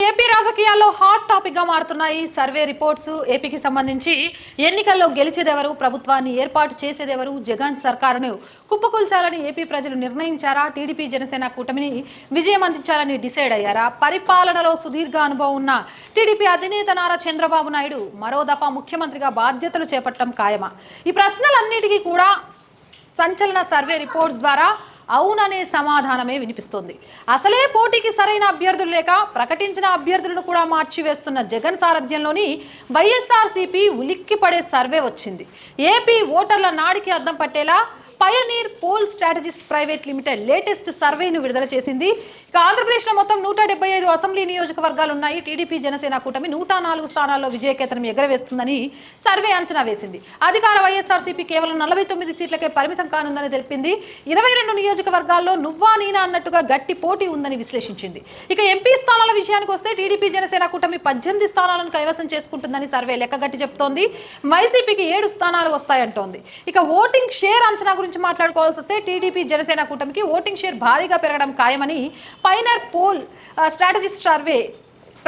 AP రాజకీయాల్లో hot topic గా మారుతున్నాయి సర్వే రిపోర్ట్స్. ఏపీకి సంబంధించి ఎన్నికల్లో గెలిచేదెవరు, ప్రభుత్వాన్ని ఏర్పాటు చేసేదెవరు, జగన్ సర్కారును కుప్పకూల్చాలని ఏపీ ప్రజలు నిర్ణయించారా, టీడీపీ జనసేన కూటమిని విజయం అందించాలని డిసైడ్ అయ్యారా? పరిపాలనలో సుదీర్ఘ అనుభవం ఉన్న టీడీపీ అధినేత నారా చంద్రబాబు నాయుడు మరో దఫా ముఖ్యమంత్రిగా బాధ్యతలు చేపట్టడం ఖాయమా? ఈ ప్రశ్నలన్నిటికీ కూడా సంచలన సర్వే రిపోర్ట్స్ ద్వారా అవుననే సమాధానమే వినిపిస్తోంది. అసలే పోటీకి సరైన అభ్యర్థులు లేక ప్రకటించిన అభ్యర్థులను కూడా మార్చివేస్తున్న జగన్ సారథ్యంలోని వైఎస్ఆర్సీపీ ఉలిక్కిపడే సర్వే వచ్చింది. ఏపీ ఓటర్ల నాడికి అద్దం పట్టేలా Pioneer Poll Strategist Private Limited latest సర్వేను విడుదల చేసింది. ఇక ఆంధ్రప్రదేశ్లో మొత్తం 175 అసెంబ్లీ నియోజకవర్గాలు ఉన్నాయి. టీడీపీ జనసేన కూటమి 104 స్థానాల్లో విజయకేతనం ఎగరవేస్తుందని సర్వే అంచనా వేసింది. అధికార వైఎస్ఆర్సీపీ కేవలం 49 సీట్లకే పరిమితం కానుందని తెలిపింది. 22 నియోజకవర్గాల్లో నువ్వా నీనా అన్నట్టుగా గట్టి పోటీ ఉందని విశ్లేషించింది. ఇక ఎంపీ స్థానాల విషయానికి వస్తే టీడీపీ జనసేన కూటమి 18 స్థానాలను కైవసం చేసుకుంటుందని సర్వే లెక్కగట్టి చెప్తోంది. వైసీపీకి 7 స్థానాలు వస్తాయంటోంది. ఇక ఓటింగ్ షేర్ అంచనా గురించి మాట్లాడుకోవాల్సి వస్తే టీడీపీ జనసేన కూటమికి ఓటింగ్ షేర్ భారీగా పెరగడం ఖాయమని పైనర్ poll strategist survey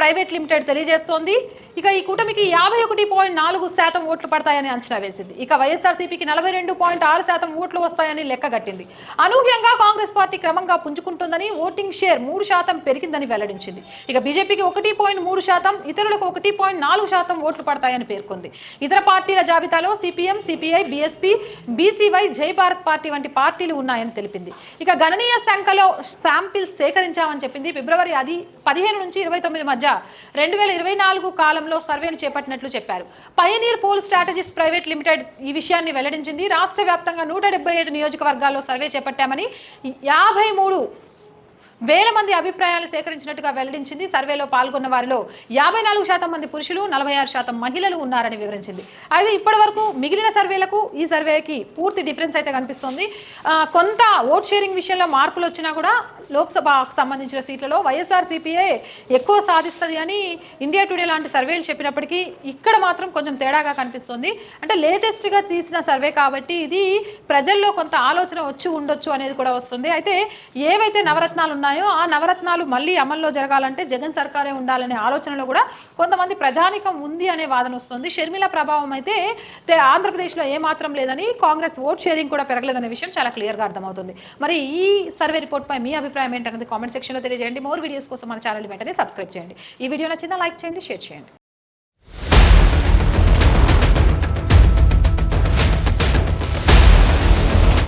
private limited తెలియజేస్తోంది. ఇక ఈ కూటమికి 51.4% ఓట్లు పడతాయని అంచనా వేసింది. ఇక వైఎస్ఆర్సీపీకి 42.6% ఓట్లు వస్తాయని లెక్కగట్టింది. అనూహ్యంగా కాంగ్రెస్ పార్టీ క్రమంగా పుంజుకుంటుందని, ఓటింగ్ షేర్ 3% పెరిగిందని వెల్లడించింది. ఇక బీజేపీకి 1.3%, ఇతరులకు 1.4% ఓట్లు పడతాయని పేర్కొంది. ఇతర పార్టీల జాబితాలో సిపిఎం, సిపిఐ, బీఎస్పీ, బీసీవై, జై భారత్ పార్టీ వంటి పార్టీలు ఉన్నాయని తెలిపింది. ఇక గణనీయ సంఖ్యలో శాంపిల్స్ సేకరించామని చెప్పింది. ఫిబ్రవరి 15 నుంచి 29 మధ్య 2024 కాలంలో సర్వేను చేపట్టినట్లు చెప్పారు. Pioneer Poll Strategist Private Limited ఈ విషయాన్ని వెల్లడించింది. రాష్ట్ర వ్యాప్తంగా 175 నియోజకవర్గాల్లో సర్వే చేపట్టామని 53,000 మంది అభిప్రాయాలు సేకరించినట్టుగా వెల్లడించింది. సర్వేలో పాల్గొన్న వారిలో 54% మంది పురుషులు, 46% మహిళలు ఉన్నారని వివరించింది. అయితే ఇప్పటి వరకు మిగిలిన సర్వేలకు ఈ సర్వేకి పూర్తి డిఫరెన్స్ అయితే కనిపిస్తోంది. కొంత ఓట్ షేరింగ్ విషయంలో మార్పులు వచ్చినా కూడా లోక్సభకు సంబంధించిన సీట్లలో వైఎస్ఆర్సీపీఏ ఎక్కువ సాధిస్తుంది అని ఇండియా టుడే లాంటి సర్వేలు చెప్పినప్పటికీ ఇక్కడ మాత్రం కొంచెం తేడాగా కనిపిస్తుంది. అంటే లేటెస్ట్గా తీసిన సర్వే కాబట్టి ఇది ప్రజల్లో కొంత ఆలోచన వచ్చి ఉండొచ్చు అనేది కూడా వస్తుంది. అయితే ఏవైతే నవరత్నాలు ఉన్నాయో ఆ నవరత్నాలు మళ్ళీ అమల్లో జరగాలంటే జగన్ సర్కారే ఉండాలనే ఆలోచనలో కూడా కొంతమంది ప్రజానికం ఉంది అనే వాదన వస్తుంది. షర్మిల ప్రభావం అయితే ఆంధ్రప్రదేశ్లో ఏమాత్రం లేదని, కాంగ్రెస్ ఓట్ షేరింగ్ కూడా పెరగలేదనే విషయం చాలా క్లియర్గా అర్థమవుతుంది. మరి ఈ సర్వే రిపోర్ట్పై మీ అభిప్రాయం ఏంటనేది కామెంట్ సెక్షన్లో తెలియజేయండి. మోర్ వీడియోస్ కోసం మన ఛానల్ వెంటనే సబ్స్క్రైబ్ చేయండి. ఈ వీడియో నచ్చిందా లైక్ చేయండి, షేర్ చేయండి.